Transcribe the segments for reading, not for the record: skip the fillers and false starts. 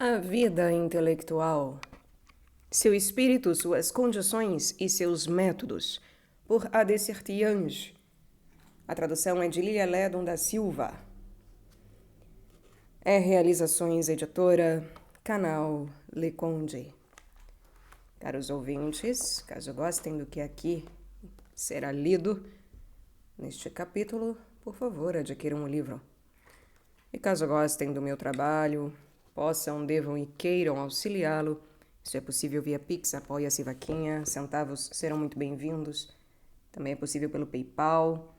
A vida intelectual, seu espírito, suas condições e seus métodos, por A.D. Sertiange. A tradução é de Lilia Lédon da Silva. Realizações Editora, Canal Leconde. Caros ouvintes, caso gostem do que aqui será lido neste capítulo, por favor, adquiram o livro. E caso gostem do meu trabalho, possam, devam e queiram auxiliá-lo, isso é possível via Pix, Apoia-se Vaquinha, centavos serão muito bem-vindos. Também é possível pelo PayPal,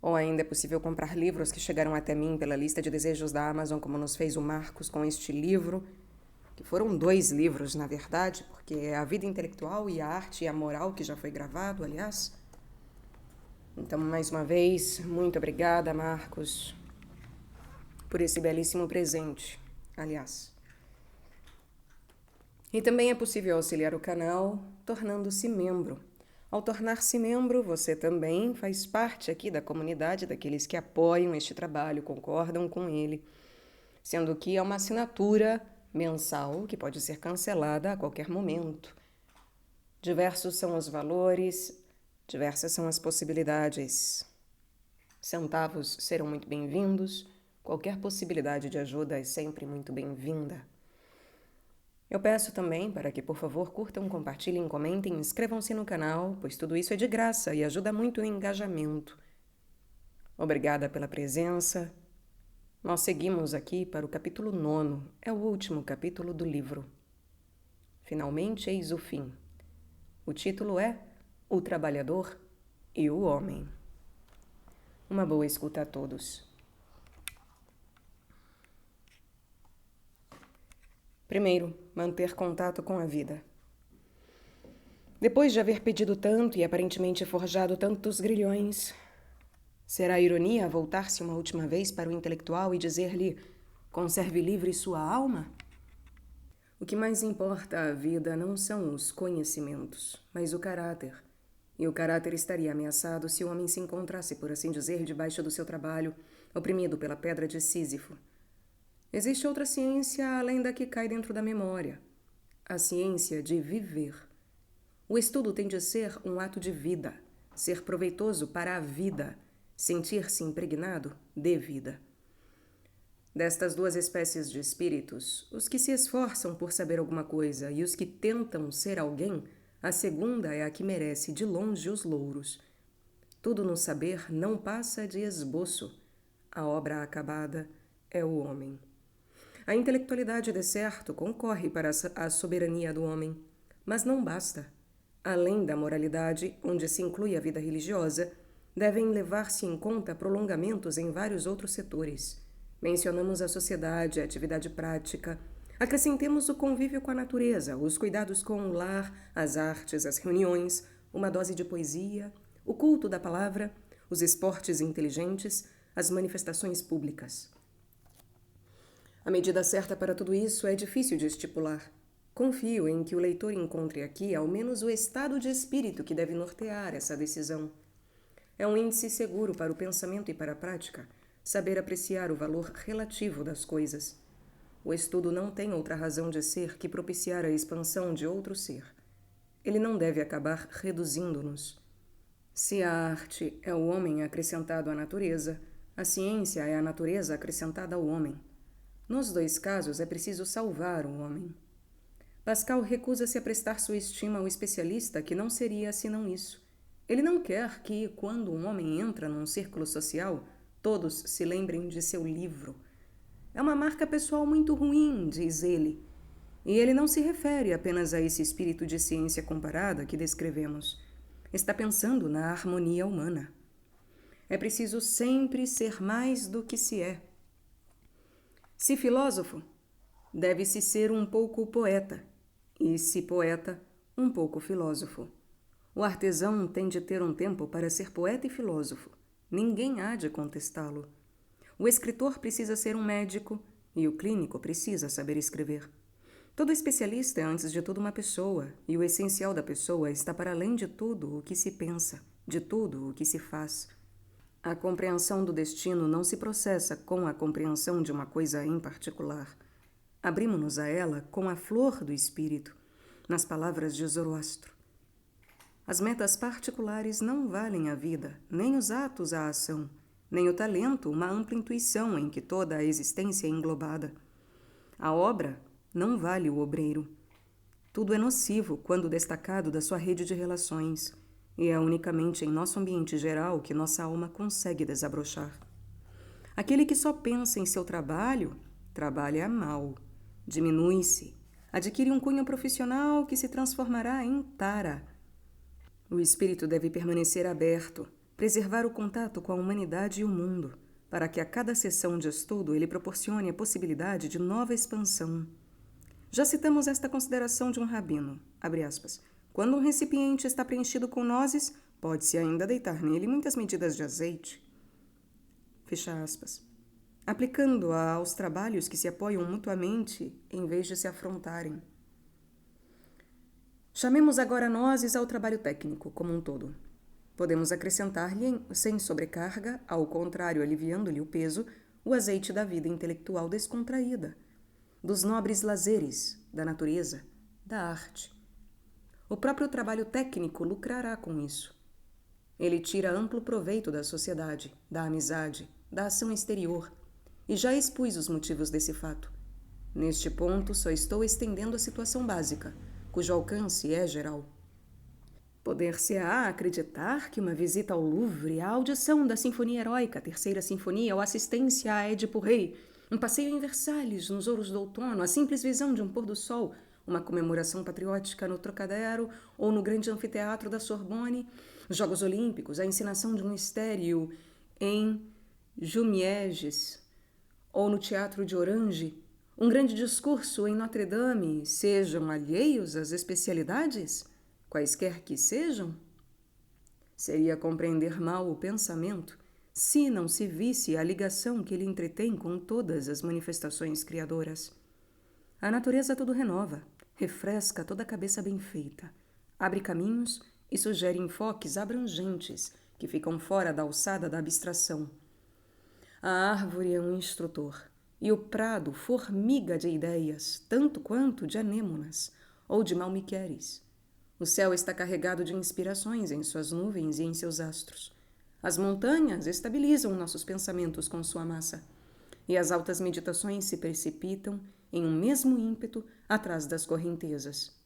ou ainda é possível comprar livros que chegaram até mim pela lista de desejos da Amazon, como nos fez o Marcos com este livro, que foram 2 livros, na verdade, porque é A Vida Intelectual e a Arte e a Moral, que já foi gravado, aliás. Então, mais uma vez, muito obrigada, Marcos, por esse belíssimo presente, aliás. E também é possível auxiliar o canal tornando-se membro. Ao tornar-se membro, você também faz parte aqui da comunidade daqueles que apoiam este trabalho, concordam com ele, sendo que é uma assinatura mensal que pode ser cancelada a qualquer momento. Diversos são os valores, diversas são as possibilidades. Centavos serão muito bem-vindos, qualquer possibilidade de ajuda é sempre muito bem-vinda. Eu peço também para que, por favor, curtam, compartilhem, comentem, inscrevam-se no canal, pois tudo isso é de graça e ajuda muito o engajamento. Obrigada pela presença. Nós seguimos aqui para o capítulo 9, é o último capítulo do livro. Finalmente, eis o fim. O título é O Trabalhador e o Homem. Uma boa escuta a todos. Primeiro, manter contato com a vida. Depois de haver pedido tanto e aparentemente forjado tantos grilhões, será ironia voltar-se uma última vez para o intelectual e dizer-lhe: conserve livre sua alma? O que mais importa à vida não são os conhecimentos, mas o caráter. E o caráter estaria ameaçado se o homem se encontrasse, por assim dizer, debaixo do seu trabalho, oprimido pela pedra de Sísifo. Existe outra ciência além da que cai dentro da memória. A ciência de viver. O estudo tem de ser um ato de vida, ser proveitoso para a vida, sentir-se impregnado de vida. Destas 2 espécies de espíritos, os que se esforçam por saber alguma coisa e os que tentam ser alguém, a segunda é a que merece de longe os louros. Tudo no saber não passa de esboço. A obra acabada é o homem. A intelectualidade, de certo, concorre para a soberania do homem, mas não basta. Além da moralidade, onde se inclui a vida religiosa, devem levar-se em conta prolongamentos em vários outros setores. Mencionamos a sociedade, a atividade prática. Acrescentemos o convívio com a natureza, os cuidados com o lar, as artes, as reuniões, uma dose de poesia, o culto da palavra, os esportes inteligentes, as manifestações públicas. A medida certa para tudo isso é difícil de estipular. Confio em que o leitor encontre aqui ao menos o estado de espírito que deve nortear essa decisão. É um índice seguro para o pensamento e para a prática, saber apreciar o valor relativo das coisas. O estudo não tem outra razão de ser que propiciar a expansão de outro ser. Ele não deve acabar reduzindo-nos. Se a arte é o homem acrescentado à natureza, a ciência é a natureza acrescentada ao homem. Nos 2 casos é preciso salvar o homem. Pascal recusa-se a prestar sua estima ao especialista que não seria senão isso. Ele não quer que, quando um homem entra num círculo social, todos se lembrem de seu livro. É uma marca pessoal muito ruim, diz ele. E ele não se refere apenas a esse espírito de ciência comparada que descrevemos. Está pensando na harmonia humana. É preciso sempre ser mais do que se é. Se filósofo, deve-se ser um pouco poeta, e se poeta, um pouco filósofo. O artesão tem de ter um tempo para ser poeta e filósofo. Ninguém há de contestá-lo. O escritor precisa ser um médico e o clínico precisa saber escrever. Todo especialista é, antes de tudo, uma pessoa, e o essencial da pessoa está para além de tudo o que se pensa, de tudo o que se faz. A compreensão do destino não se processa com a compreensão de uma coisa em particular. Abrimos-nos a ela com a flor do espírito, nas palavras de Zoroastro. As metas particulares não valem a vida, nem os atos a ação, nem o talento uma ampla intuição em que toda a existência é englobada. A obra não vale o obreiro. Tudo é nocivo quando destacado da sua rede de relações, e é unicamente em nosso ambiente geral que nossa alma consegue desabrochar. Aquele que só pensa em seu trabalho, trabalha mal, diminui-se, adquire um cunho profissional que se transformará em tara. O espírito deve permanecer aberto, preservar o contato com a humanidade e o mundo, para que a cada sessão de estudo ele proporcione a possibilidade de nova expansão. Já citamos esta consideração de um rabino, abre aspas, quando um recipiente está preenchido com nozes, pode-se ainda deitar nele muitas medidas de azeite. Fecha aspas. Aplicando-a aos trabalhos que se apoiam mutuamente em vez de se afrontarem. Chamemos agora nozes ao trabalho técnico como um todo. Podemos acrescentar-lhe, sem sobrecarga, ao contrário, aliviando-lhe o peso, o azeite da vida intelectual descontraída, dos nobres lazeres, da natureza, da arte. O próprio trabalho técnico lucrará com isso. Ele tira amplo proveito da sociedade, da amizade, da ação exterior, e já expus os motivos desse fato. Neste ponto, só estou estendendo a situação básica, cujo alcance é geral. Poder-se-á acreditar que uma visita ao Louvre, a audição da Sinfonia Heróica, a Terceira Sinfonia ou assistência a Édipo Rei, um passeio em Versalhes, nos ouros do outono, a simples visão de um pôr-do-sol, uma comemoração patriótica no Trocadero ou no grande anfiteatro da Sorbonne, os Jogos Olímpicos, a encenação de um mistério em Jumièges ou no Teatro de Orange, um grande discurso em Notre-Dame, sejam alheios às especialidades, quaisquer que sejam? Seria compreender mal o pensamento se não se visse a ligação que ele entretém com todas as manifestações criadoras. A natureza tudo renova, refresca toda a cabeça bem feita, abre caminhos e sugere enfoques abrangentes que ficam fora da alçada da abstração. A árvore é um instrutor, e o prado formiga de ideias, tanto quanto de anêmonas ou de malmiqueres. O céu está carregado de inspirações em suas nuvens e em seus astros. As montanhas estabilizam nossos pensamentos com sua massa, e as altas meditações se precipitam em um mesmo ímpeto atrás das correntezas.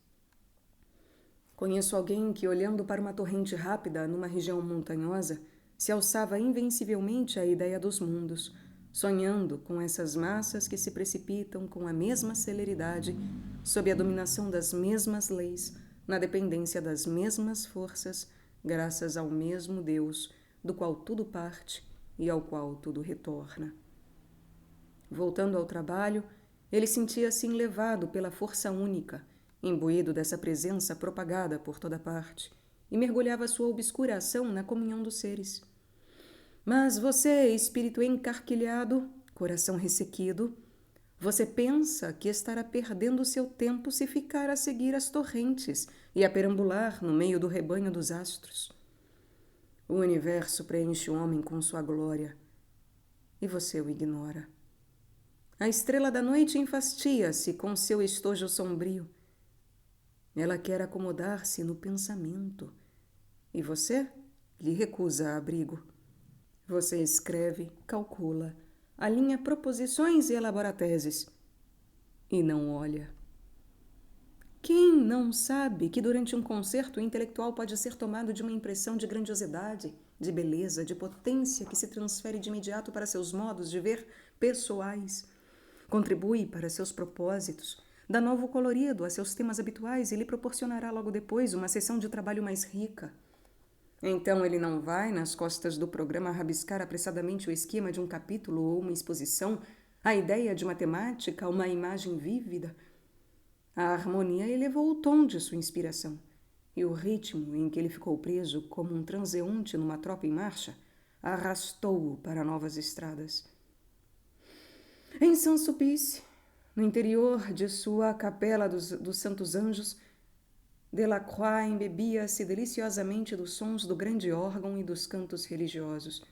Conheço alguém que, olhando para uma torrente rápida numa região montanhosa, se alçava invencivelmente à ideia dos mundos, sonhando com essas massas que se precipitam com a mesma celeridade, sob a dominação das mesmas leis, na dependência das mesmas forças, graças ao mesmo Deus, do qual tudo parte e ao qual tudo retorna. Voltando ao trabalho, ele sentia-se enlevado pela força única, imbuído dessa presença propagada por toda parte, e mergulhava sua obscura ação na comunhão dos seres. Mas você, espírito encarquilhado, coração ressequido, você pensa que estará perdendo seu tempo se ficar a seguir as torrentes e a perambular no meio do rebanho dos astros. O universo preenche o homem com sua glória, e você o ignora. A estrela da noite enfastia-se com seu estojo sombrio. Ela quer acomodar-se no pensamento, e você lhe recusa abrigo. Você escreve, calcula, alinha proposições e elabora teses, e não olha. Quem não sabe que durante um concerto o intelectual pode ser tomado de uma impressão de grandiosidade, de beleza, de potência que se transfere de imediato para seus modos de ver pessoais, contribui para seus propósitos, dá novo colorido a seus temas habituais e lhe proporcionará logo depois uma sessão de trabalho mais rica? Então ele não vai nas costas do programa rabiscar apressadamente o esquema de um capítulo ou uma exposição, a ideia de uma temática, uma imagem vívida. A harmonia elevou o tom de sua inspiração, e o ritmo em que ele ficou preso como um transeunte numa tropa em marcha arrastou-o para novas estradas. Em Saint-Sulpice, no interior de sua capela dos Santos Anjos, Delacroix embebia-se deliciosamente dos sons do grande órgão e dos cantos religiosos.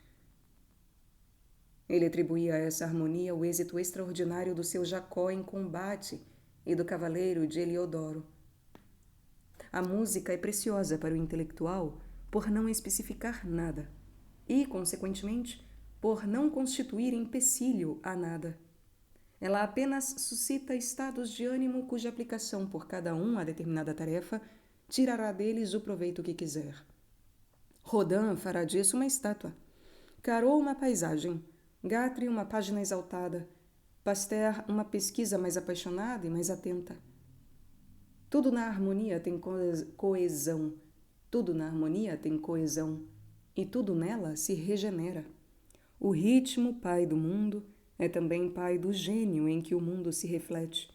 Ele atribuía a essa harmonia o êxito extraordinário do seu Jacó em combate e do cavaleiro de Heliodoro. A música é preciosa para o intelectual por não especificar nada e, consequentemente, por não constituir empecilho a nada. Ela apenas suscita estados de ânimo cuja aplicação por cada um a determinada tarefa tirará deles o proveito que quiser. Rodin fará disso uma estátua, Corot uma paisagem, Guthrie uma página exaltada, Pasteur uma pesquisa mais apaixonada e mais atenta. Tudo na harmonia tem coesão, tudo na harmonia tem coesão, e tudo nela se regenera. O ritmo, pai do mundo, é também pai do gênio em que o mundo se reflete.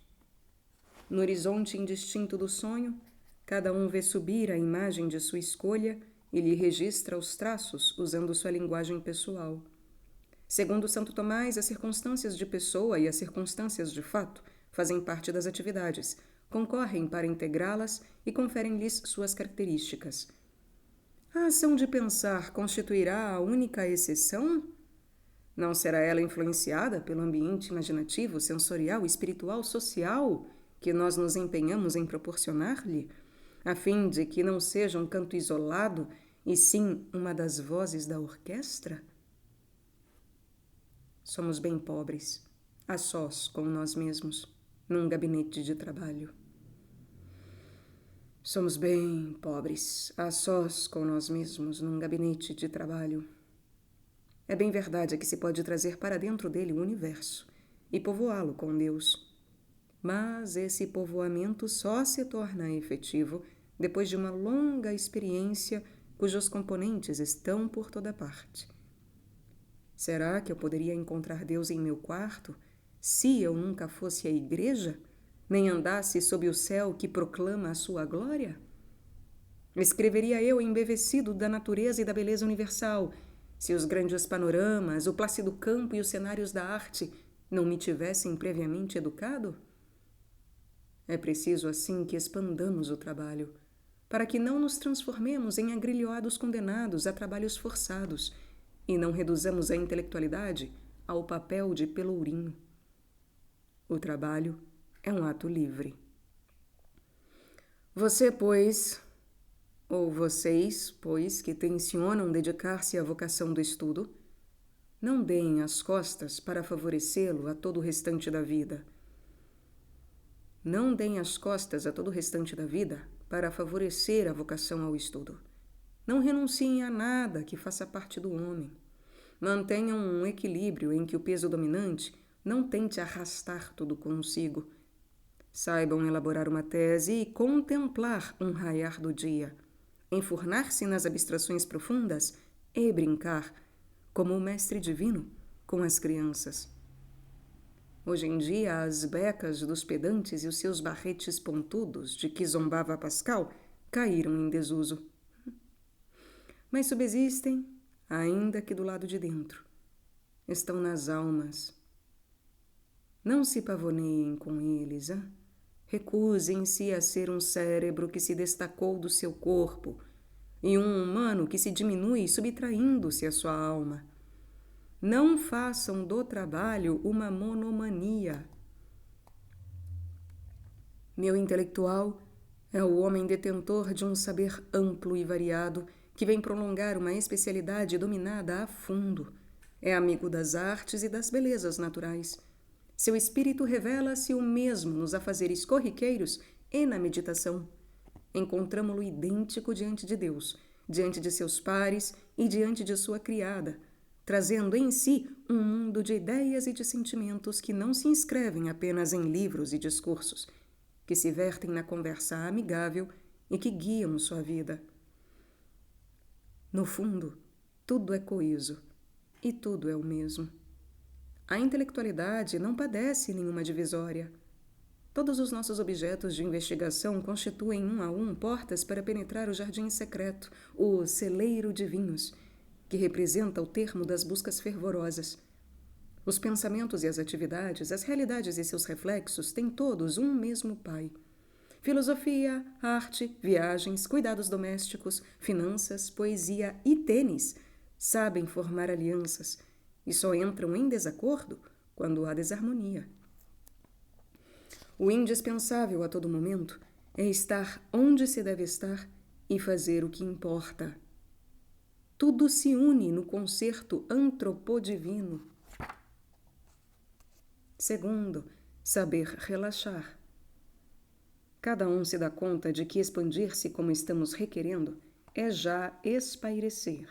No horizonte indistinto do sonho, cada um vê subir a imagem de sua escolha e lhe registra os traços usando sua linguagem pessoal. Segundo Santo Tomás, as circunstâncias de pessoa e as circunstâncias de fato fazem parte das atividades, concorrem para integrá-las e conferem-lhes suas características. A ação de pensar constituirá a única exceção? Não será ela influenciada pelo ambiente imaginativo, sensorial, espiritual, social que nós nos empenhamos em proporcionar-lhe, a fim de que não seja um canto isolado e sim uma das vozes da orquestra? Somos bem pobres, a sós com nós mesmos, num gabinete de trabalho. Somos bem pobres, a sós com nós mesmos, num gabinete de trabalho. É bem verdade que se pode trazer para dentro dele o universo e povoá-lo com Deus. Mas esse povoamento só se torna efetivo depois de uma longa experiência cujos componentes estão por toda parte. Será que eu poderia encontrar Deus em meu quarto se eu nunca fosse à igreja, nem andasse sob o céu que proclama a sua glória? Escreveria eu embevecido da natureza e da beleza universal, se os grandes panoramas, o plácido campo e os cenários da arte não me tivessem previamente educado? É preciso, assim, que expandamos o trabalho, para que não nos transformemos em agrilhoados condenados a trabalhos forçados e não reduzamos a intelectualidade ao papel de pelourinho. O trabalho é um ato livre. Você, pois, ou vocês, pois, que tencionam dedicar-se à vocação do estudo, não deem as costas para favorecê-lo a todo o restante da vida. Não deem as costas a todo o restante da vida para favorecer a vocação ao estudo. Não renunciem a nada que faça parte do homem. Mantenham um equilíbrio em que o peso dominante não tente arrastar tudo consigo. Saibam elaborar uma tese e contemplar um raiar do dia. Enfurnar-se nas abstrações profundas e brincar, como o mestre divino, com as crianças. Hoje em dia, as becas dos pedantes e os seus barretes pontudos de que zombava Pascal caíram em desuso. Mas subsistem, ainda que do lado de dentro. Estão nas almas. Não se pavoneiem com eles, hein? Recusem-se a ser um cérebro que se destacou do seu corpo e um humano que se diminui subtraindo-se à sua alma. Não façam do trabalho uma monomania. Meu intelectual é o homem detentor de um saber amplo e variado que vem prolongar uma especialidade dominada a fundo. É amigo das artes e das belezas naturais. Seu espírito revela-se o mesmo nos afazeres corriqueiros e na meditação. Encontramo-lo idêntico diante de Deus, diante de seus pares e diante de sua criada, trazendo em si um mundo de ideias e de sentimentos que não se inscrevem apenas em livros e discursos, que se vertem na conversa amigável e que guiam sua vida. No fundo, tudo é coeso e tudo é o mesmo. A intelectualidade não padece nenhuma divisória. Todos os nossos objetos de investigação constituem um a um portas para penetrar o jardim secreto, o celeiro de vinhos, que representa o termo das buscas fervorosas. Os pensamentos e as atividades, as realidades e seus reflexos têm todos um mesmo pai. Filosofia, arte, viagens, cuidados domésticos, finanças, poesia e tênis sabem formar alianças e só entram em desacordo quando há desarmonia. O indispensável a todo momento é estar onde se deve estar e fazer o que importa. Tudo se une no concerto antropodivino. Segundo, saber relaxar. Cada um se dá conta de que expandir-se como estamos requerendo é já espairecer.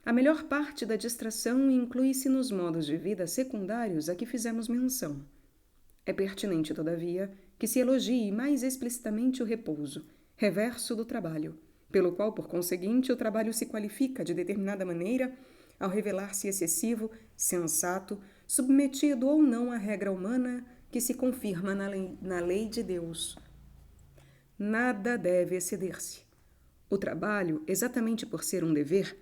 A melhor parte da distração inclui-se nos modos de vida secundários a que fizemos menção. É pertinente, todavia, que se elogie mais explicitamente o repouso, reverso do trabalho, pelo qual, por conseguinte, o trabalho se qualifica de determinada maneira ao revelar-se excessivo, sensato, submetido ou não à regra humana que se confirma na lei de Deus. Nada deve exceder-se. O trabalho, exatamente por ser um dever,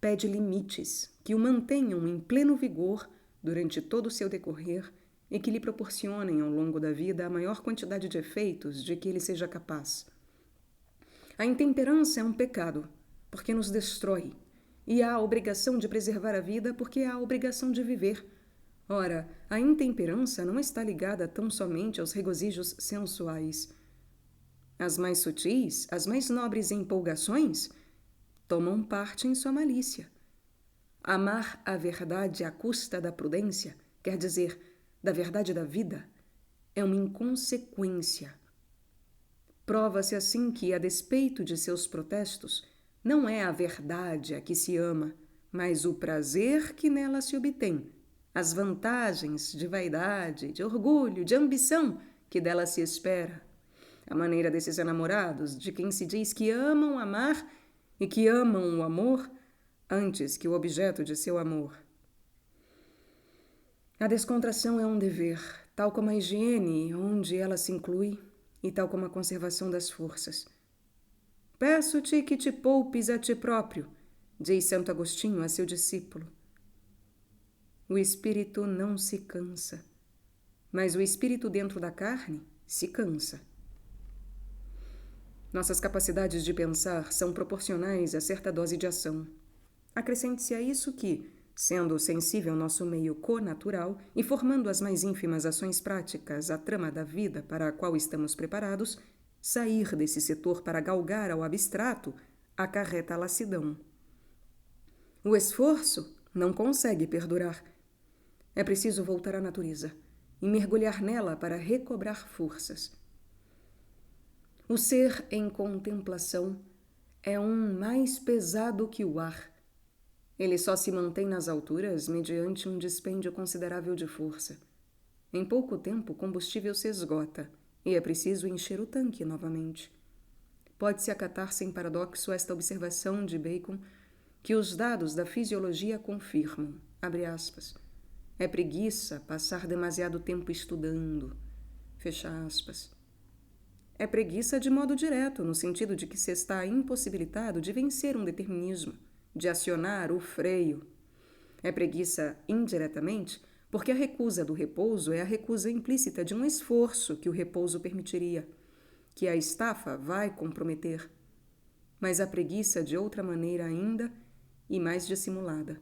pede limites que o mantenham em pleno vigor durante todo o seu decorrer e que lhe proporcionem ao longo da vida a maior quantidade de efeitos de que ele seja capaz. A intemperança é um pecado, porque nos destrói, e há a obrigação de preservar a vida porque há a obrigação de viver. Ora, a intemperança não está ligada tão somente aos regozijos sensuais. As mais sutis, as mais nobres empolgações, tomam parte em sua malícia. Amar a verdade à custa da prudência, quer dizer, da verdade da vida, é uma inconsequência. Prova-se assim que, a despeito de seus protestos, não é a verdade a que se ama, mas o prazer que nela se obtém, as vantagens de vaidade, de orgulho, de ambição que dela se espera. A maneira desses enamorados, de quem se diz que amam amar e que amam o amor antes que o objeto de seu amor. A descontração é um dever, tal como a higiene, onde ela se inclui, e tal como a conservação das forças. Peço-te que te poupes a ti próprio, diz Santo Agostinho a seu discípulo. O espírito não se cansa, mas o espírito dentro da carne se cansa. Nossas capacidades de pensar são proporcionais a certa dose de ação. Acrescente-se a isso que, sendo sensível nosso meio connatural e formando as mais ínfimas ações práticas a trama da vida para a qual estamos preparados, sair desse setor para galgar ao abstrato acarreta a lassidão. O esforço não consegue perdurar. É preciso voltar à natureza e mergulhar nela para recobrar forças. O ser em contemplação é um mais pesado que o ar. Ele só se mantém nas alturas mediante um dispêndio considerável de força. Em pouco tempo, o combustível se esgota e é preciso encher o tanque novamente. Pode-se acatar sem paradoxo esta observação de Bacon, que os dados da fisiologia confirmam, abre aspas, é preguiça passar demasiado tempo estudando, fecha aspas. É preguiça de modo direto, no sentido de que se está impossibilitado de vencer um determinismo, de acionar o freio. É preguiça indiretamente, porque a recusa do repouso é a recusa implícita de um esforço que o repouso permitiria, que a estafa vai comprometer. Mas a preguiça de outra maneira ainda e mais dissimulada.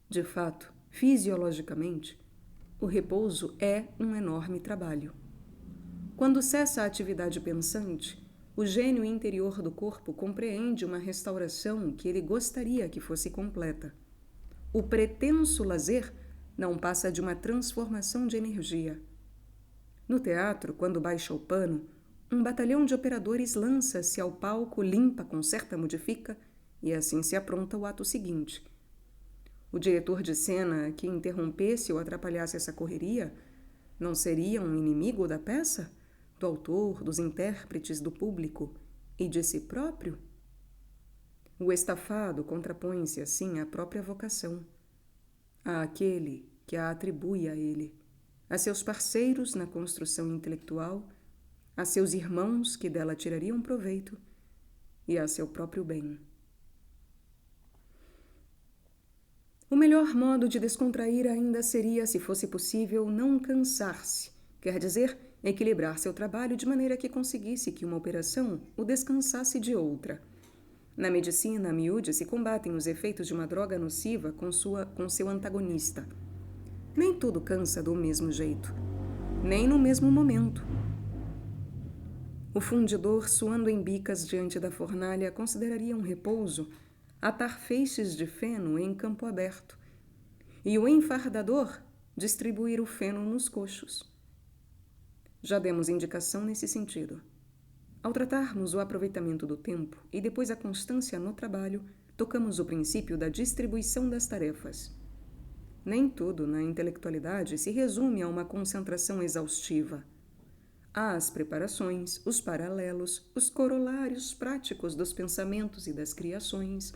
De fato, fisiologicamente, o repouso é um enorme trabalho. Quando cessa a atividade pensante, o gênio interior do corpo compreende uma restauração que ele gostaria que fosse completa. O pretenso lazer não passa de uma transformação de energia. No teatro, quando baixa o pano, um batalhão de operadores lança-se ao palco, limpa, conserta, modifica, e assim se apronta o ato seguinte. O diretor de cena que interrompesse ou atrapalhasse essa correria não seria um inimigo da peça? Do autor, dos intérpretes, do público e de si próprio? O estafado contrapõe-se assim à própria vocação, àquele que a atribui a ele, a seus parceiros na construção intelectual, a seus irmãos que dela tirariam proveito e a seu próprio bem. O melhor modo de descontrair ainda seria, se fosse possível, não cansar-se, quer dizer, equilibrar seu trabalho de maneira que conseguisse que uma operação o descansasse de outra. Na medicina, a miúde se combatem os efeitos de uma droga nociva com seu antagonista. Nem tudo cansa do mesmo jeito, nem no mesmo momento. O fundidor, suando em bicas diante da fornalha, consideraria um repouso atar feixes de feno em campo aberto, e o enfardador distribuir o feno nos coxos. Já demos indicação nesse sentido. Ao tratarmos o aproveitamento do tempo e depois a constância no trabalho, tocamos o princípio da distribuição das tarefas. Nem tudo na intelectualidade se resume a uma concentração exaustiva. Há as preparações, os paralelos, os corolários práticos dos pensamentos e das criações.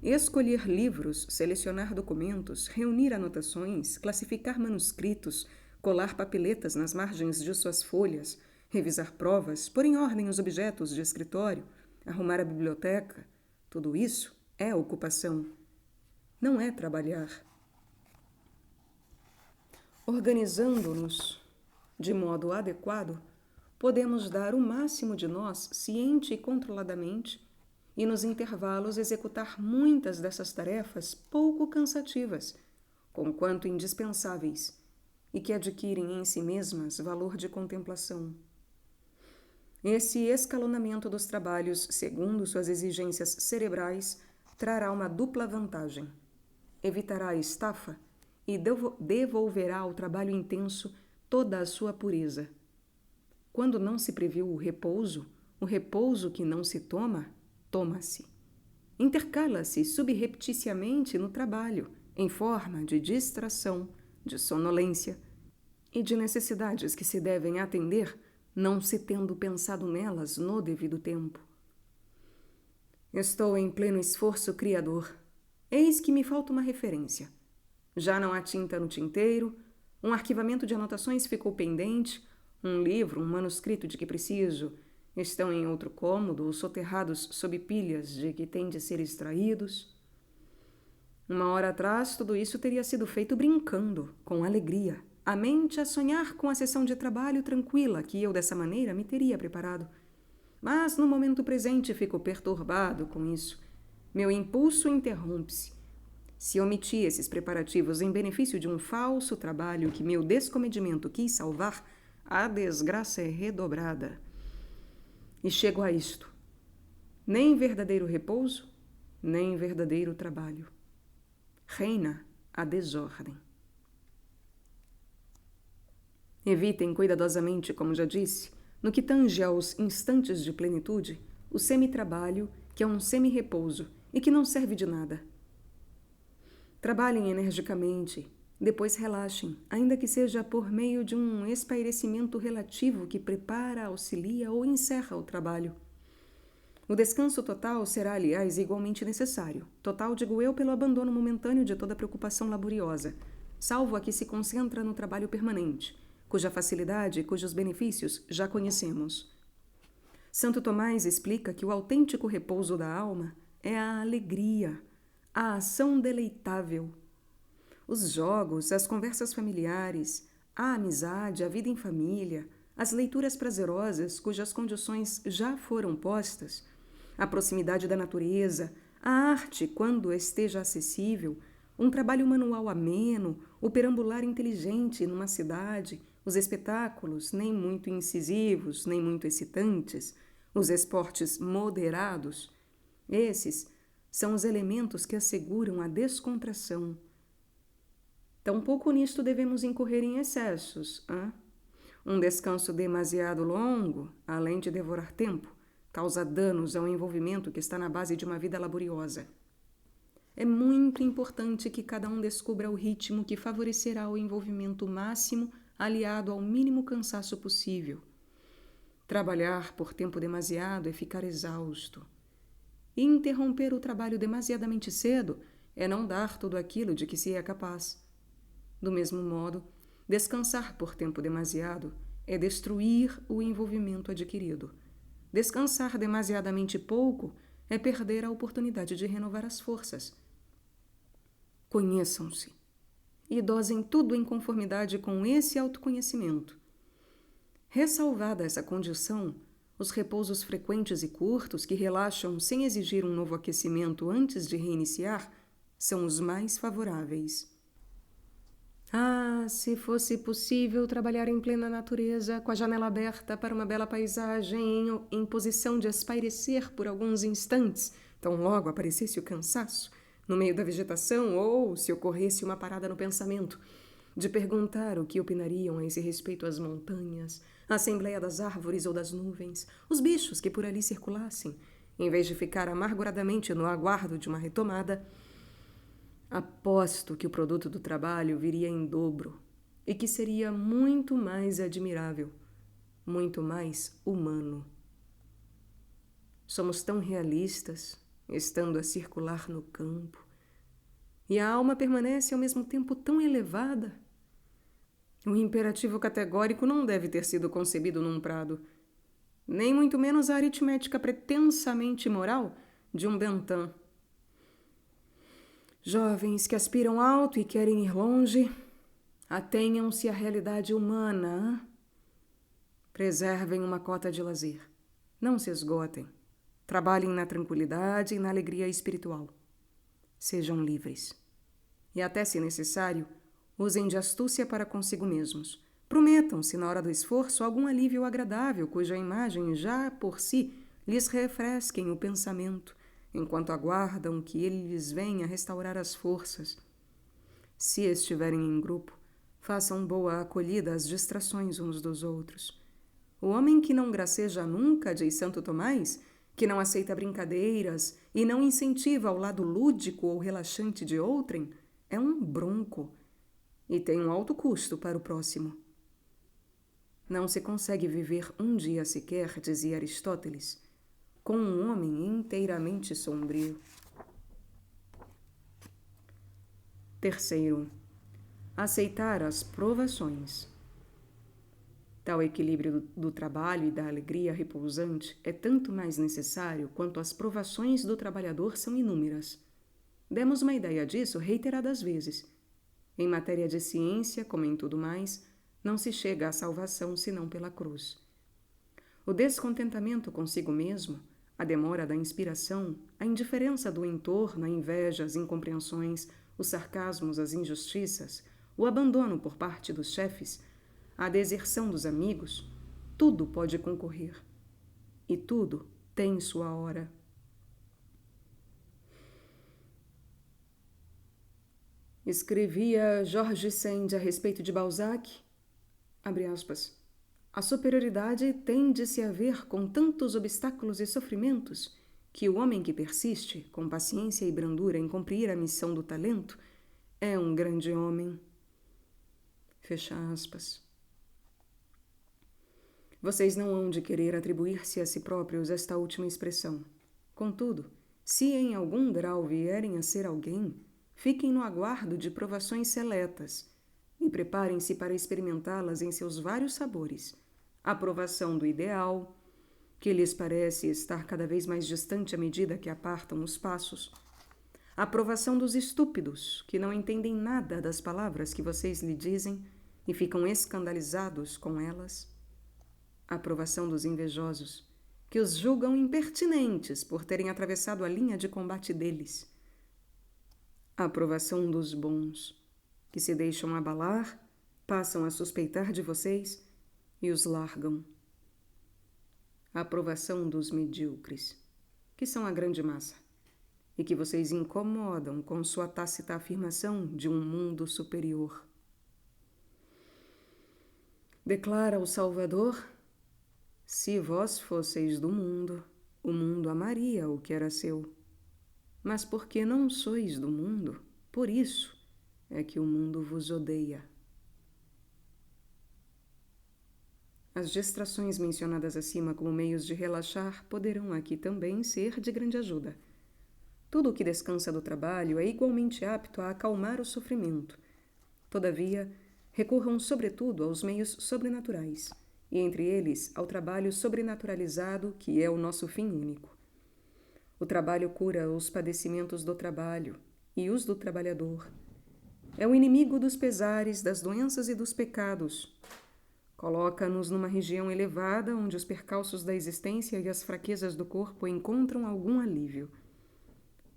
Escolher livros, selecionar documentos, reunir anotações, classificar manuscritos, colar papeletas nas margens de suas folhas, revisar provas, pôr em ordem os objetos de escritório, arrumar a biblioteca, tudo isso é ocupação. Não é trabalhar. Organizando-nos de modo adequado, podemos dar o máximo de nós ciente e controladamente e nos intervalos executar muitas dessas tarefas pouco cansativas, conquanto indispensáveis, e que adquirem em si mesmas valor de contemplação. Esse escalonamento dos trabalhos, segundo suas exigências cerebrais, trará uma dupla vantagem. Evitará a estafa e devolverá ao trabalho intenso toda a sua pureza. Quando não se previu o repouso que não se toma, toma-se. Intercala-se subrepticiamente no trabalho, em forma de distração, de sonolência e de necessidades que se devem atender, não se tendo pensado nelas no devido tempo. Estou em pleno esforço criador. Eis que me falta uma referência. Já não há tinta no tinteiro, um arquivamento de anotações ficou pendente, um livro, um manuscrito de que preciso, estão em outro cômodo ou soterrados sob pilhas de que têm de ser extraídos. Uma hora atrás, tudo isso teria sido feito brincando, com alegria, a mente a sonhar com a sessão de trabalho tranquila que eu, dessa maneira, me teria preparado. Mas, no momento presente, fico perturbado com isso. Meu impulso interrompe-se. Se omiti esses preparativos em benefício de um falso trabalho que meu descomedimento quis salvar, a desgraça é redobrada. E chego a isto. Nem verdadeiro repouso, nem verdadeiro trabalho. Reina a desordem. Evitem cuidadosamente, como já disse, no que tange aos instantes de plenitude, o semitrabalho, que é um semi-repouso e que não serve de nada. Trabalhem energicamente, depois relaxem, ainda que seja por meio de um espairecimento relativo que prepara, auxilia ou encerra o trabalho. O descanso total será, aliás, igualmente necessário. Total, digo eu, pelo abandono momentâneo de toda preocupação laboriosa, salvo a que se concentra no trabalho permanente, cuja facilidade e cujos benefícios já conhecemos. Santo Tomás explica que o autêntico repouso da alma é a alegria, a ação deleitável. Os jogos, as conversas familiares, a amizade, a vida em família, as leituras prazerosas cujas condições já foram postas, a proximidade da natureza, a arte quando esteja acessível, um trabalho manual ameno, o perambular inteligente numa cidade, os espetáculos nem muito incisivos, nem muito excitantes, os esportes moderados, esses são os elementos que asseguram a descontração. Tampouco nisto devemos incorrer em excessos. Um descanso demasiado longo, além de devorar tempo, causa danos ao envolvimento que está na base de uma vida laboriosa. É muito importante que cada um descubra o ritmo que favorecerá o envolvimento máximo aliado ao mínimo cansaço possível. Trabalhar por tempo demasiado é ficar exausto. E interromper o trabalho demasiadamente cedo é não dar tudo aquilo de que se é capaz. Do mesmo modo, descansar por tempo demasiado é destruir o envolvimento adquirido. Descansar demasiadamente pouco é perder a oportunidade de renovar as forças. Conheçam-se e dosem tudo em conformidade com esse autoconhecimento. Ressalvada essa condição, os repousos frequentes e curtos que relaxam sem exigir um novo aquecimento antes de reiniciar são os mais favoráveis. Ah, se fosse possível trabalhar em plena natureza, com a janela aberta para uma bela paisagem, em posição de espairecer por alguns instantes, tão logo aparecesse o cansaço, no meio da vegetação, ou, se ocorresse uma parada no pensamento, de perguntar o que opinariam a esse respeito as montanhas, a assembleia das árvores ou das nuvens, os bichos que por ali circulassem, em vez de ficar amarguradamente no aguardo de uma retomada. Aposto que o produto do trabalho viria em dobro e que seria muito mais admirável, muito mais humano. Somos tão realistas, estando a circular no campo, e a alma permanece ao mesmo tempo tão elevada. O imperativo categórico não deve ter sido concebido num prado, nem muito menos a aritmética pretensamente moral de um Bentham. Jovens que aspiram alto e querem ir longe, atenham-se à realidade humana. Preservem uma cota de lazer. Não se esgotem. Trabalhem na tranquilidade e na alegria espiritual. Sejam livres. E até, se necessário, usem de astúcia para consigo mesmos. Prometam-se, na hora do esforço, algum alívio agradável, cuja imagem já, por si, lhes refresquem o pensamento, enquanto aguardam que ele lhes venha restaurar as forças. Se estiverem em grupo, façam boa acolhida às distrações uns dos outros. O homem que não graceja nunca, diz Santo Tomás, que não aceita brincadeiras e não incentiva ao lado lúdico ou relaxante de outrem, é um bronco e tem um alto custo para o próximo. Não se consegue viver um dia sequer, dizia Aristóteles, com um homem inteiramente sombrio. Terceiro, aceitar as provações. Tal equilíbrio do trabalho e da alegria repousante é tanto mais necessário quanto as provações do trabalhador são inúmeras. Demos uma ideia disso reiteradas vezes. Em matéria de ciência, como em tudo mais, não se chega à salvação senão pela cruz. O descontentamento consigo mesmo, a demora da inspiração, a indiferença do entorno, a inveja, as incompreensões, os sarcasmos, as injustiças, o abandono por parte dos chefes, a deserção dos amigos, tudo pode concorrer. E tudo tem sua hora. Escrevia Georges Sand a respeito de Balzac, abre aspas, a superioridade tende-se a ver com tantos obstáculos e sofrimentos que o homem que persiste, com paciência e brandura, em cumprir a missão do talento, é um grande homem. Fecha aspas. Vocês não hão de querer atribuir-se a si próprios esta última expressão. Contudo, se em algum grau vierem a ser alguém, fiquem no aguardo de provações seletas e preparem-se para experimentá-las em seus vários sabores. A provação do ideal, que lhes parece estar cada vez mais distante à medida que apartam os passos. A provação dos estúpidos, que não entendem nada das palavras que vocês lhe dizem e ficam escandalizados com elas. A aprovação dos invejosos, que os julgam impertinentes por terem atravessado a linha de combate deles. A aprovação dos bons, que se deixam abalar, passam a suspeitar de vocês e os largam. A aprovação dos medíocres, que são a grande massa, e que vocês incomodam com sua tácita afirmação de um mundo superior. Declara o Salvador: se vós fosseis do mundo, o mundo amaria o que era seu. Mas porque não sois do mundo, por isso é que o mundo vos odeia. As distrações mencionadas acima como meios de relaxar poderão aqui também ser de grande ajuda. Tudo o que descansa do trabalho é igualmente apto a acalmar o sofrimento. Todavia, recorram sobretudo aos meios sobrenaturais, e entre eles ao trabalho sobrenaturalizado, que é o nosso fim único. O trabalho cura os padecimentos do trabalho e os do trabalhador. É o inimigo dos pesares, das doenças e dos pecados. Coloca-nos numa região elevada onde os percalços da existência e as fraquezas do corpo encontram algum alívio.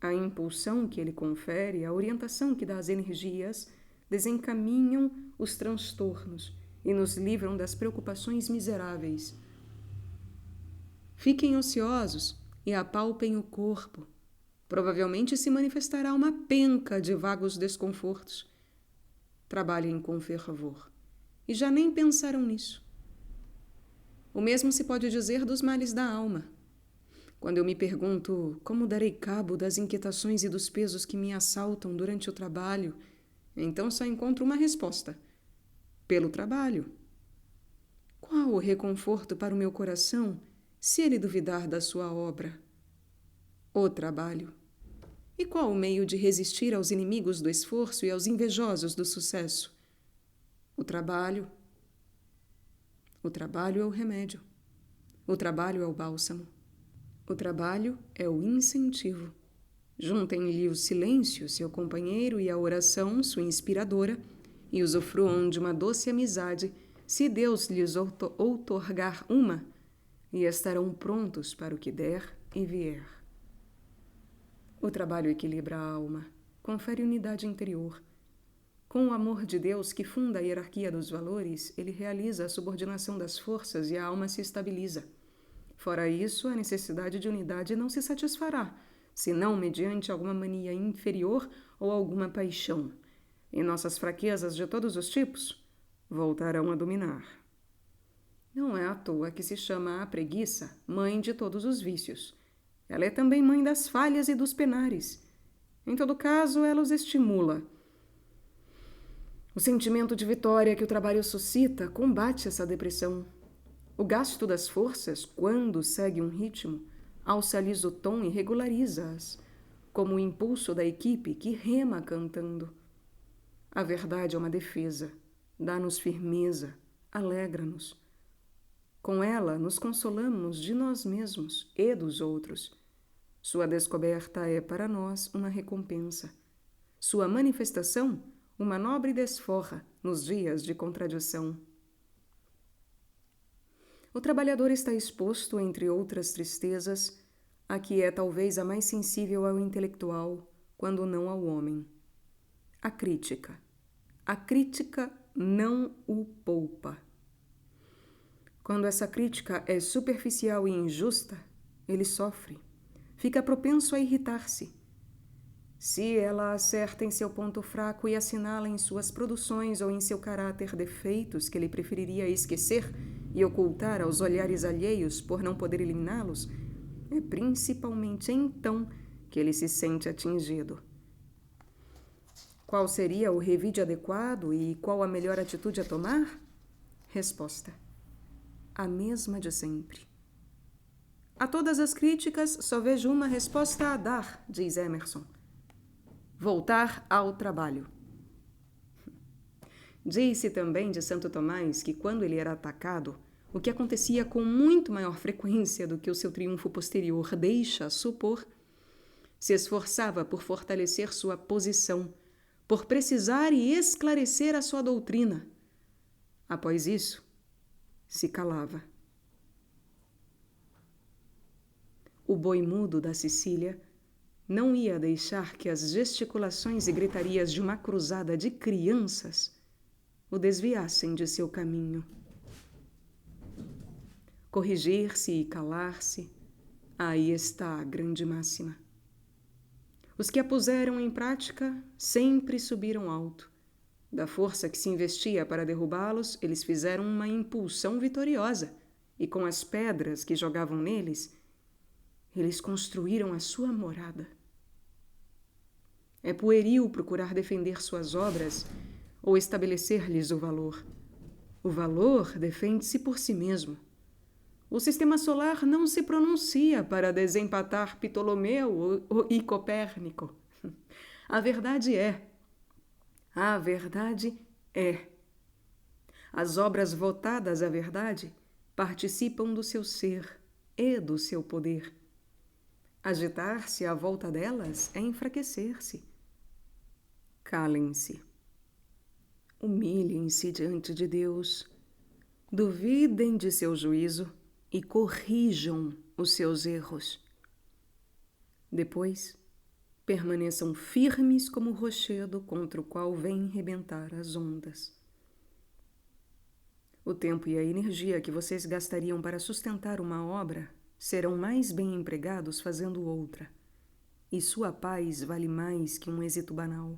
A impulsão que ele confere, a orientação que dá às energias, desencaminham os transtornos e nos livram das preocupações miseráveis. Fiquem ociosos e apalpem o corpo. Provavelmente se manifestará uma penca de vagos desconfortos. Trabalhem com fervor e já nem pensaram nisso. O mesmo se pode dizer dos males da alma. Quando eu me pergunto como darei cabo das inquietações e dos pesos que me assaltam durante o trabalho, então só encontro uma resposta: pelo trabalho. Qual o reconforto para o meu coração se ele duvidar da sua obra? O trabalho. E qual o meio de resistir aos inimigos do esforço e aos invejosos do sucesso? O trabalho. O trabalho é o remédio. O trabalho é o bálsamo. O trabalho é o incentivo. Juntem-lhe o silêncio, seu companheiro, e a oração, sua inspiradora, e usufruam de uma doce amizade, se Deus lhes outorgar uma, e estarão prontos para o que der e vier. O trabalho equilibra a alma, confere unidade interior. Com o amor de Deus que funda a hierarquia dos valores, ele realiza a subordinação das forças e a alma se estabiliza. Fora isso, a necessidade de unidade não se satisfará, senão mediante alguma mania inferior ou alguma paixão. E nossas fraquezas de todos os tipos voltarão a dominar. Não é à toa que se chama a preguiça mãe de todos os vícios. Ela é também mãe das falhas e dos penares. Em todo caso, ela os estimula. O sentimento de vitória que o trabalho suscita combate essa depressão. O gasto das forças, quando segue um ritmo, alça-lhes o tom e regulariza-as, como o impulso da equipe que rema cantando. A verdade é uma defesa, dá-nos firmeza, alegra-nos. Com ela, nos consolamos de nós mesmos e dos outros. Sua descoberta é para nós uma recompensa. Sua manifestação, uma nobre desforra nos dias de contradição. O trabalhador está exposto, entre outras tristezas, a que é talvez a mais sensível ao intelectual, quando não ao homem. A crítica. A crítica não o poupa. Quando essa crítica é superficial e injusta, ele sofre. Fica propenso a irritar-se. Se ela acerta em seu ponto fraco e assinala em suas produções ou em seu caráter defeitos que ele preferiria esquecer e ocultar aos olhares alheios por não poder eliminá-los, é principalmente então que ele se sente atingido. Qual seria o revide adequado e qual a melhor atitude a tomar? Resposta: a mesma de sempre. A todas as críticas só vejo uma resposta a dar, diz Emerson: voltar ao trabalho. Diz-se também de Santo Tomás que, quando ele era atacado, o que acontecia com muito maior frequência do que o seu triunfo posterior deixa supor, se esforçava por fortalecer sua posição, por precisar e esclarecer a sua doutrina. Após isso, se calava. O boi mudo da Sicília não ia deixar que as gesticulações e gritarias de uma cruzada de crianças o desviassem de seu caminho. Corrigir-se e calar-se, aí está a grande máxima. Os que a puseram em prática sempre subiram alto. Da força que se investia para derrubá-los, eles fizeram uma impulsão vitoriosa, e com as pedras que jogavam neles, eles construíram a sua morada. É pueril procurar defender suas obras ou estabelecer-lhes o valor. O valor defende-se por si mesmo. O sistema solar não se pronuncia para desempatar Ptolomeu e Copérnico. A verdade é. As obras votadas à verdade participam do seu ser e do seu poder. Agitar-se à volta delas é enfraquecer-se. Calem-se. Humilhem-se diante de Deus. Duvidem de seu juízo e corrijam os seus erros. Depois, permaneçam firmes como o rochedo contra o qual vêm rebentar as ondas. O tempo e a energia que vocês gastariam para sustentar uma obra serão mais bem empregados fazendo outra, e sua paz vale mais que um êxito banal.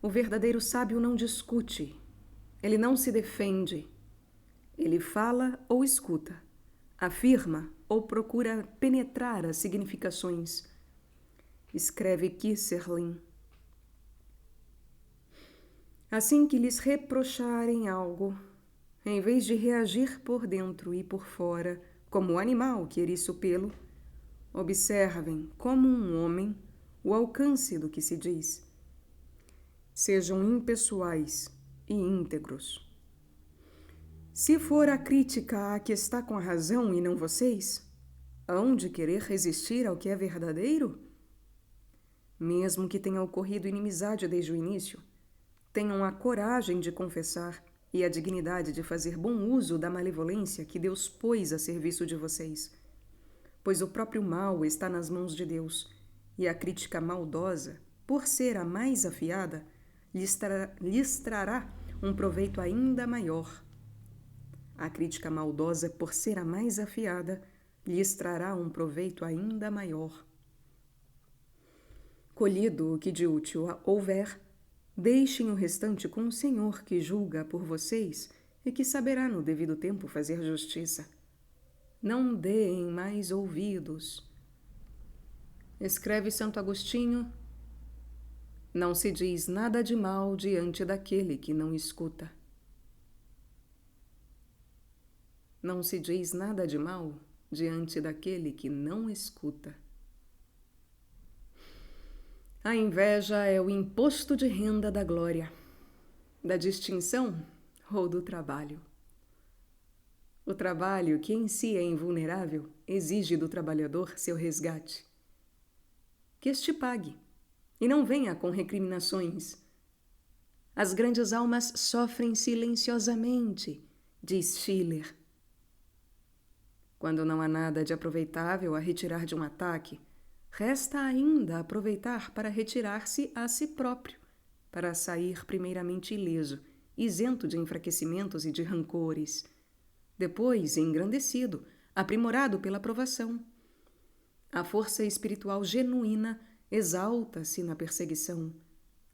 O verdadeiro sábio não discute, ele não se defende, ele fala ou escuta, afirma ou procura penetrar as significações. Escreve Kisserlin. Assim que lhes reprocharem algo, em vez de reagir por dentro e por fora, como o animal que eriça o pelo, observem, como um homem, o alcance do que se diz. Sejam impessoais e íntegros. Se for a crítica a que está com a razão e não vocês, hão de querer resistir ao que é verdadeiro? Mesmo que tenha ocorrido inimizade desde o início, tenham a coragem de confessar e a dignidade de fazer bom uso da malevolência que Deus pôs a serviço de vocês. Pois o próprio mal está nas mãos de Deus, e a crítica maldosa, por ser a mais afiada, lhes trará um proveito ainda maior. A crítica maldosa, por ser a mais afiada, lhes trará um proveito ainda maior. Colhido o que de útil houver, deixem o restante com o Senhor que julga por vocês e que saberá no devido tempo fazer justiça. Não deem mais ouvidos. Escreve Santo Agostinho: não se diz nada de mal diante daquele que não escuta. Não se diz nada de mal diante daquele que não escuta. A inveja é o imposto de renda da glória, da distinção ou do trabalho. O trabalho, que em si é invulnerável, exige do trabalhador seu resgate. Que este pague, e não venha com recriminações. As grandes almas sofrem silenciosamente, diz Schiller. Quando não há nada de aproveitável a retirar de um ataque, resta ainda aproveitar para retirar-se a si próprio, para sair primeiramente ileso, isento de enfraquecimentos e de rancores, depois engrandecido, aprimorado pela provação. A força espiritual genuína exalta-se na perseguição.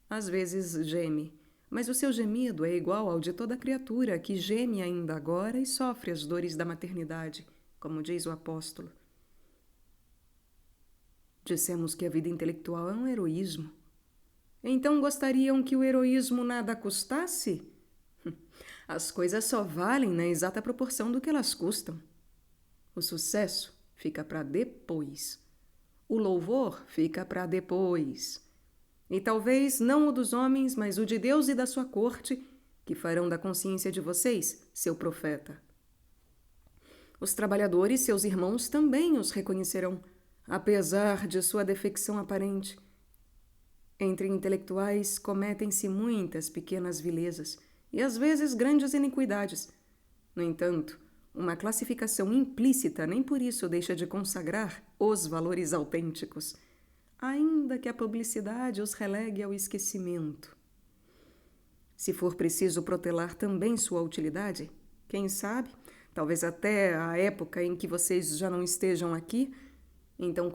Às vezes geme, mas o seu gemido é igual ao de toda criatura que geme ainda agora e sofre as dores da maternidade, como diz o apóstolo. Dissemos que a vida intelectual é um heroísmo. Então gostariam que o heroísmo nada custasse? As coisas só valem na exata proporção do que elas custam. O sucesso fica para depois. O louvor fica para depois. E talvez não o dos homens, mas o de Deus e da sua corte, que farão da consciência de vocês seu profeta. Os trabalhadores, seus irmãos, também os reconhecerão, apesar de sua defecção aparente. Entre intelectuais cometem-se muitas pequenas vilezas e às vezes grandes iniquidades. No entanto, uma classificação implícita nem por isso deixa de consagrar os valores autênticos, ainda que a publicidade os relegue ao esquecimento. Se for preciso protelar também sua utilidade, quem sabe, talvez até a época em que vocês já não estejam aqui, então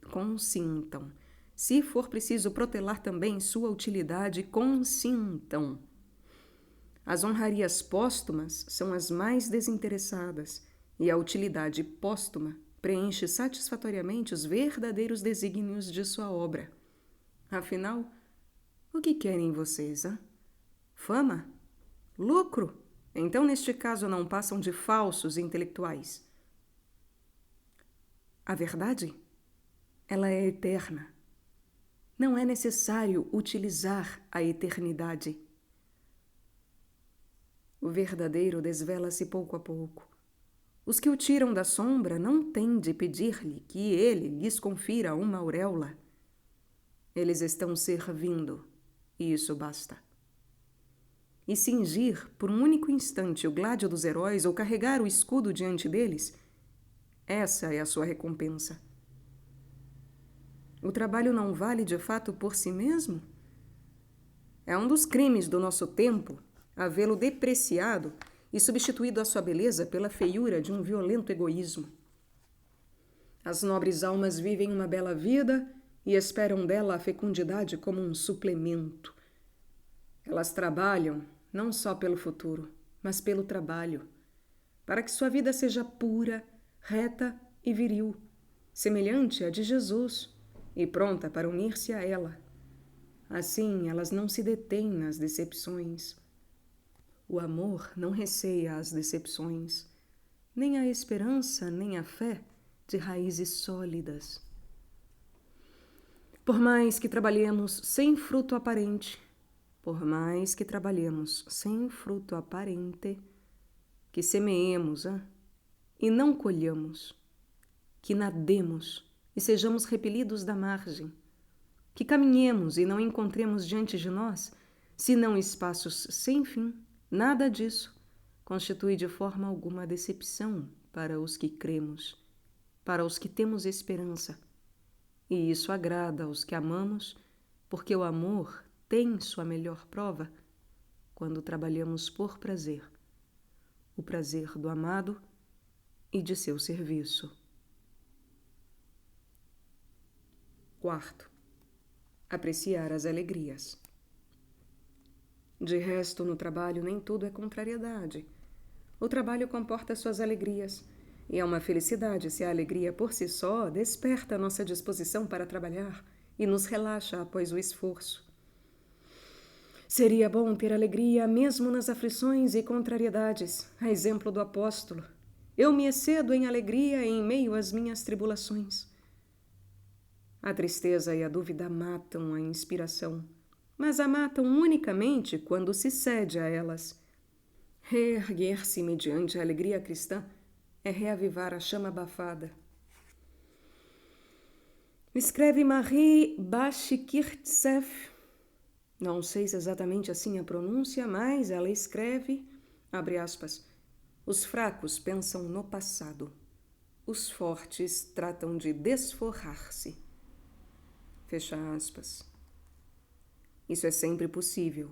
consintam. Se for preciso protelar também sua utilidade, consintam. As honrarias póstumas são as mais desinteressadas, e a utilidade póstuma preenche satisfatoriamente os verdadeiros desígnios de sua obra. Afinal, o que querem vocês, hein? Fama? Lucro? Então, neste caso, não passam de falsos intelectuais. A verdade? Ela é eterna. Não é necessário utilizar a eternidade. O verdadeiro desvela-se pouco a pouco. Os que o tiram da sombra não têm de pedir-lhe que ele lhes confira uma auréola. Eles estão servindo, e isso basta. e cingir por um único instante o gládio dos heróis ou carregar o escudo diante deles, essa é a sua recompensa. O trabalho não vale de fato por si mesmo? É um dos crimes do nosso tempo havê-lo depreciado e substituído a sua beleza pela feiura de um violento egoísmo. As nobres almas vivem uma bela vida e esperam dela a fecundidade como um suplemento. Elas trabalham não só pelo futuro, mas pelo trabalho, para que sua vida seja pura, reta e viril, semelhante à de Jesus, e pronta para unir-se a ela. Assim, elas não se detêm nas decepções. O amor não receia as decepções, nem a esperança, nem a fé de raízes sólidas. Por mais que trabalhemos sem fruto aparente, que semeemos e não colhamos, que nademos e sejamos repelidos da margem, que caminhemos e não encontremos diante de nós, senão espaços sem fim, nada disso constitui de forma alguma decepção para os que cremos, para os que temos esperança. E isso agrada aos que amamos, porque o amor tem sua melhor prova quando trabalhamos por prazer, o prazer do amado e de seu serviço. Quarto, apreciar as alegrias. De resto, no trabalho nem tudo é contrariedade. O trabalho comporta suas alegrias, e é uma felicidade se a alegria por si só desperta nossa disposição para trabalhar e nos relaxa após o esforço. Seria bom ter alegria mesmo nas aflições e contrariedades, a exemplo do apóstolo. Eu me excedo em alegria em meio às minhas tribulações. A tristeza e a dúvida matam a inspiração, mas a matam unicamente quando se cede a elas. Reerguer-se mediante a alegria cristã é reavivar a chama abafada. Escreve Marie Bashkirtsev, não sei se exatamente assim a pronúncia, mas ela escreve, abre aspas, os fracos pensam no passado, os fortes tratam de desforrar-se. Fecha aspas. Isso é sempre possível.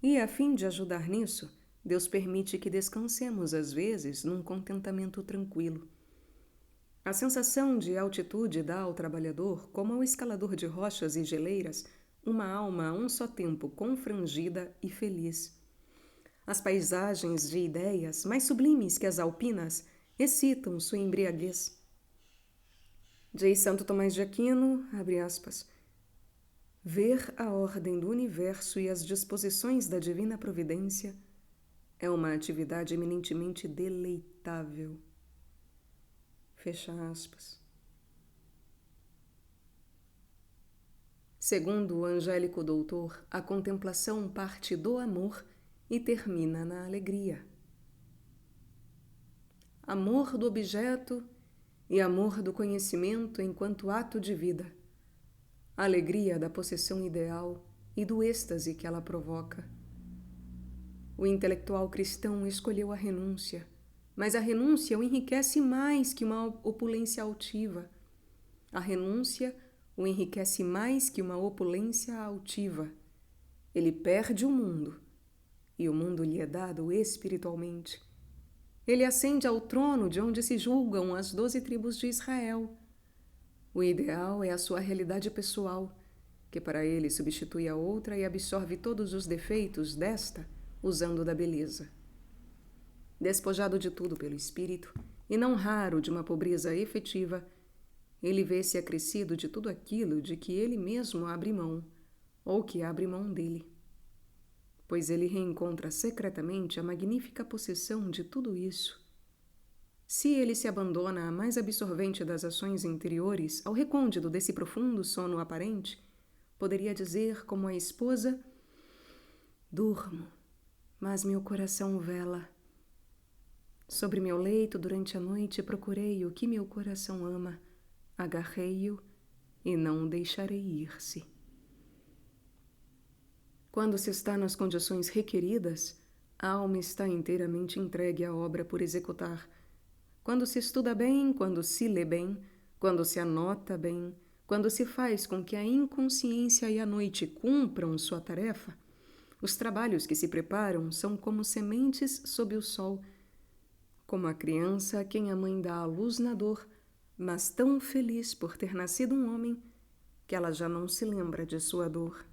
E, a fim de ajudar nisso, Deus permite que descansemos, às vezes, num contentamento tranquilo. A sensação de altitude dá ao trabalhador, como ao escalador de rochas e geleiras, uma alma a um só tempo confrangida e feliz. As paisagens de ideias, mais sublimes que as alpinas, excitam sua embriaguez. Diz Santo Tomás de Aquino, abre aspas, ver a ordem do universo e as disposições da divina providência é uma atividade eminentemente deleitável. Fecha aspas. Segundo o angélico doutor, a contemplação parte do amor e termina na alegria. Amor do objeto e amor do conhecimento enquanto ato de vida. Alegria da possessão ideal e do êxtase que ela provoca. O intelectual cristão escolheu a renúncia, mas a renúncia o enriquece mais que uma opulência altiva. A renúncia o enriquece mais que uma opulência altiva. Ele perde o mundo, e o mundo lhe é dado espiritualmente. Ele ascende ao trono de onde se julgam as 12 tribos de Israel. O ideal é a sua realidade pessoal, que para ele substitui a outra e absorve todos os defeitos desta, usando da beleza. Despojado de tudo pelo espírito, e não raro de uma pobreza efetiva, ele vê-se acrescido de tudo aquilo de que ele mesmo abre mão, ou que abre mão dele. Pois ele reencontra secretamente a magnífica possessão de tudo isso. Se ele se abandona à mais absorvente das ações interiores, ao recôndito desse profundo sono aparente, poderia dizer, como a esposa, durmo, mas meu coração vela. Sobre meu leito durante a noite procurei o que meu coração ama, agarrei-o e não o deixarei ir-se. Quando se está nas condições requeridas, a alma está inteiramente entregue à obra por executar. Quando se estuda bem, quando se lê bem, quando se anota bem, quando se faz com que a inconsciência e a noite cumpram sua tarefa, os trabalhos que se preparam são como sementes sob o sol, como a criança a quem a mãe dá a luz na dor, mas tão feliz por ter nascido um homem que ela já não se lembra de sua dor.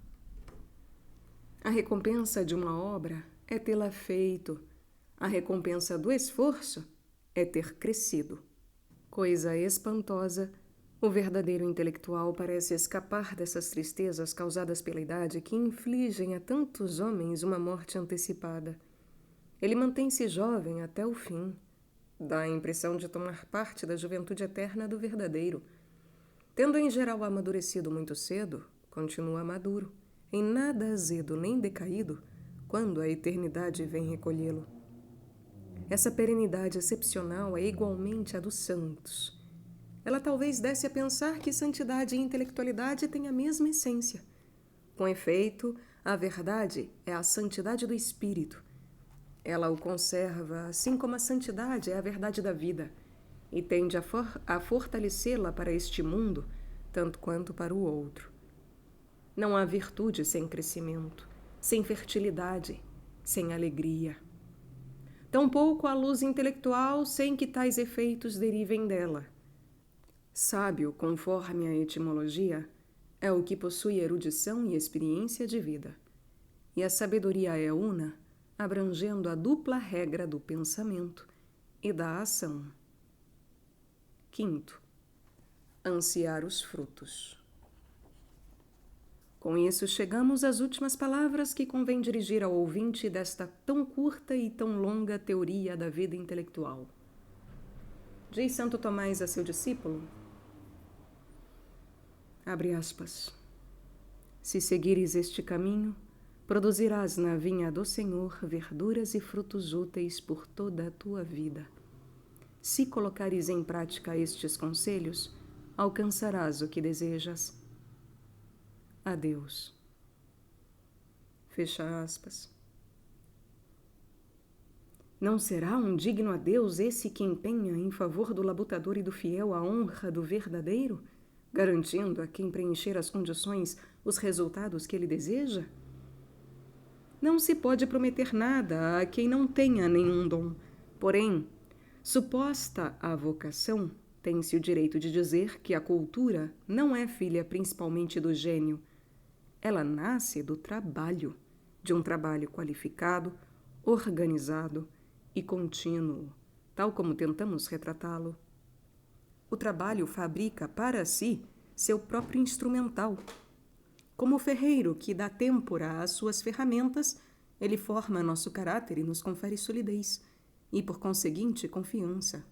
A recompensa de uma obra é tê-la feito. A recompensa do esforço é ter crescido. Coisa espantosa, o verdadeiro intelectual parece escapar dessas tristezas causadas pela idade que infligem a tantos homens uma morte antecipada. Ele mantém-se jovem até o fim. Dá a impressão de tomar parte da juventude eterna do verdadeiro. Tendo em geral amadurecido muito cedo, continua maduro, em nada azedo nem decaído, quando a eternidade vem recolhê-lo. Essa perenidade excepcional é igualmente a dos santos. Ela talvez desse a pensar que santidade e intelectualidade têm a mesma essência. Com efeito, a verdade é a santidade do espírito. Ela o conserva, assim como a santidade é a verdade da vida, e tende a fortalecê-la para este mundo, tanto quanto para o outro. Não há virtude sem crescimento, sem fertilidade, sem alegria. Tampouco há luz intelectual sem que tais efeitos derivem dela. Sábio, conforme a etimologia, é o que possui erudição e experiência de vida. E a sabedoria é una, abrangendo a dupla regra do pensamento e da ação. 5. Ansiar os frutos. Com isso, chegamos às últimas palavras que convém dirigir ao ouvinte desta tão curta e tão longa teoria da vida intelectual. Diz Santo Tomás a seu discípulo, abre aspas, se seguires este caminho, produzirás na vinha do Senhor verduras e frutos úteis por toda a tua vida. Se colocares em prática estes conselhos, alcançarás o que desejas. Adeus. Fecha aspas. Não será um digno adeus esse que empenha em favor do labutador e do fiel a honra do verdadeiro, garantindo a quem preencher as condições os resultados que ele deseja? Não se pode prometer nada a quem não tenha nenhum dom. Porém, suposta a vocação, tem-se o direito de dizer que a cultura não é filha principalmente do gênio. Ela nasce do trabalho, de um trabalho qualificado, organizado e contínuo, tal como tentamos retratá-lo. O trabalho fabrica para si seu próprio instrumental. Como o ferreiro que dá têmpora às suas ferramentas, ele forma nosso caráter e nos confere solidez, e, por conseguinte, confiança.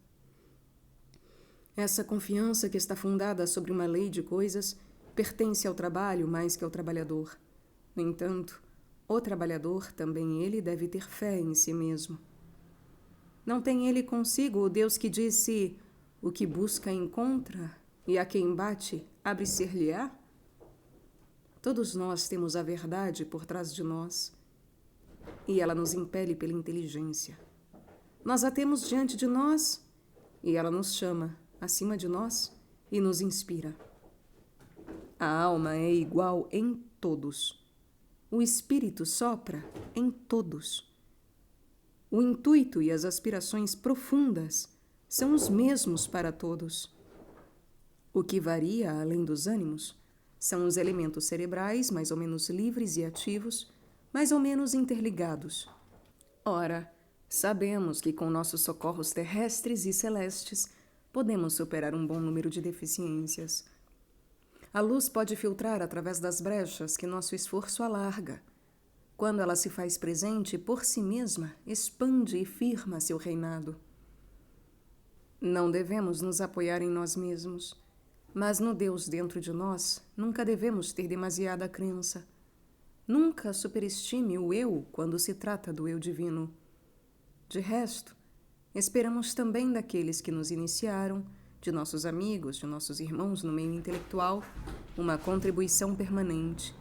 Essa confiança, que está fundada sobre uma lei de coisas, pertence ao trabalho mais que ao trabalhador. No entanto, o trabalhador, também ele, deve ter fé em si mesmo. Não tem ele consigo o Deus que disse: o que busca encontra, e a quem bate, abre-se-lhe-á? Todos nós temos a verdade por trás de nós, e ela nos impele pela inteligência. Nós a temos diante de nós, e ela nos chama acima de nós e nos inspira. A alma é igual em todos. O espírito sopra em todos. O intuito e as aspirações profundas são os mesmos para todos. O que varia além dos ânimos são os elementos cerebrais mais ou menos livres e ativos, mais ou menos interligados. Ora, sabemos que com nossos socorros terrestres e celestes podemos superar um bom número de deficiências. A luz pode filtrar através das brechas que nosso esforço alarga. Quando ela se faz presente por si mesma, expande e firma seu reinado. Não devemos nos apoiar em nós mesmos, mas no Deus dentro de nós nunca devemos ter demasiada crença. Nunca superestime o eu quando se trata do eu divino. De resto, esperamos também daqueles que nos iniciaram, de nossos amigos, de nossos irmãos no meio intelectual, uma contribuição permanente.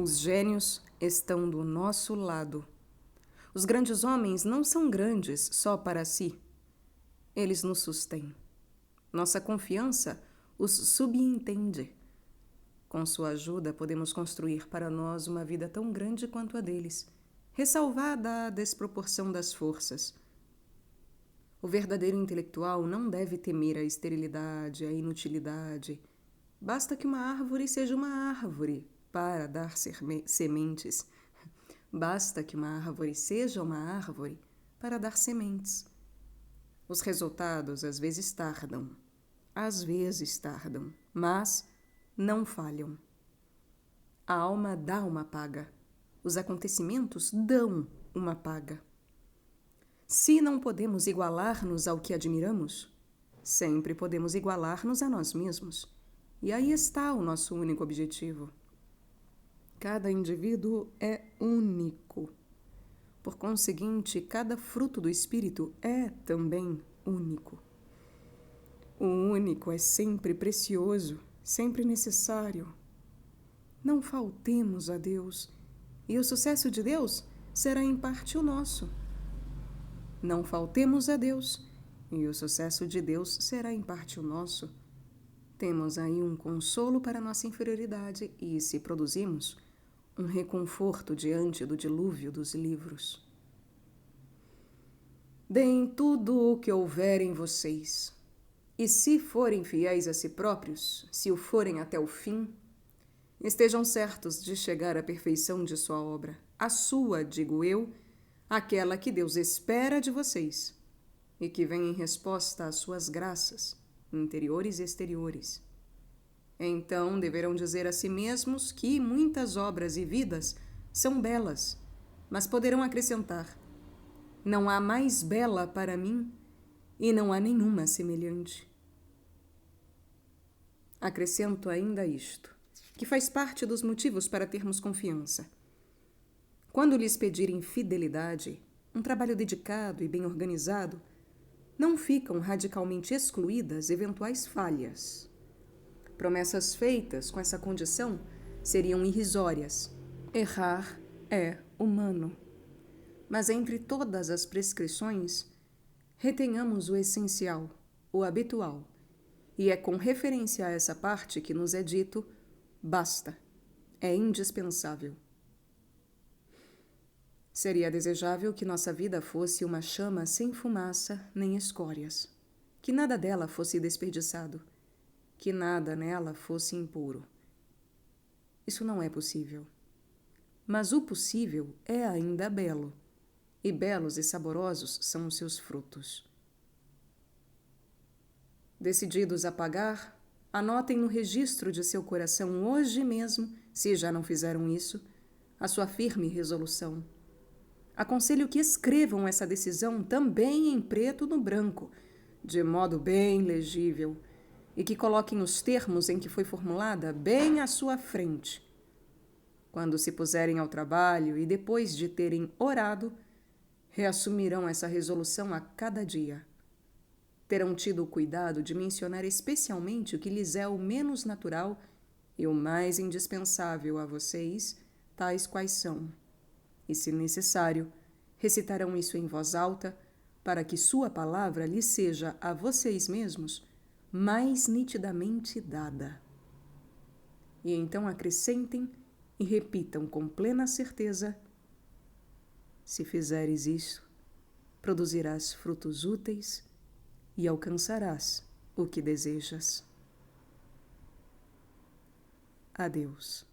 Os gênios estão do nosso lado. Os grandes homens não são grandes só para si. Eles nos sustêm. Nossa confiança os subentende. Com sua ajuda, podemos construir para nós uma vida tão grande quanto a deles, ressalvada a desproporção das forças. O verdadeiro intelectual não deve temer a esterilidade, a inutilidade. Basta que uma árvore seja uma árvore para dar sementes. Basta que uma árvore seja uma árvore para dar sementes. Os resultados às vezes tardam, mas não falham. A alma dá uma paga. Os acontecimentos dão uma paga. Se não podemos igualar-nos ao que admiramos, sempre podemos igualar-nos a nós mesmos. E aí está o nosso único objetivo. Cada indivíduo é único. Por conseguinte, cada fruto do Espírito é também único. O único é sempre precioso, sempre necessário. Não faltemos a Deus, e o sucesso de Deus será em parte o nosso. Não faltemos a Deus, e o sucesso de Deus será em parte o nosso. Temos aí um consolo para nossa inferioridade e, se produzimos, um reconforto diante do dilúvio dos livros. Deem tudo o que houver em vocês, e se forem fiéis a si próprios, se o forem até o fim, estejam certos de chegar à perfeição de sua obra, a sua, digo eu, aquela que Deus espera de vocês, e que vem em resposta às suas graças, interiores e exteriores. Então deverão dizer a si mesmos que muitas obras e vidas são belas, mas poderão acrescentar: não há mais bela para mim e não há nenhuma semelhante. Acrescento ainda isto, que faz parte dos motivos para termos confiança. Quando lhes pedirem fidelidade, um trabalho dedicado e bem organizado, não ficam radicalmente excluídas eventuais falhas. Promessas feitas com essa condição seriam irrisórias. Errar é humano. Mas entre todas as prescrições, retenhamos o essencial, o habitual, e é com referência a essa parte que nos é dito: basta, é indispensável. Seria desejável que nossa vida fosse uma chama sem fumaça nem escórias, que nada dela fosse desperdiçado, que nada nela fosse impuro. Isso não é possível. Mas o possível é ainda belo, e belos e saborosos são os seus frutos. Decididos a pagar, anotem no registro de seu coração hoje mesmo, se já não fizeram isso, a sua firme resolução. Aconselho que escrevam essa decisão também em preto no branco, de modo bem legível, e que coloquem os termos em que foi formulada bem à sua frente. Quando se puserem ao trabalho e depois de terem orado, reassumirão essa resolução a cada dia. Terão tido o cuidado de mencionar especialmente o que lhes é o menos natural e o mais indispensável a vocês, tais quais são. E, se necessário, recitarão isso em voz alta, para que sua palavra lhes seja a vocês mesmos mais nitidamente dada. E então acrescentem e repitam com plena certeza: se fizeres isso, produzirás frutos úteis e alcançarás o que desejas. Adeus.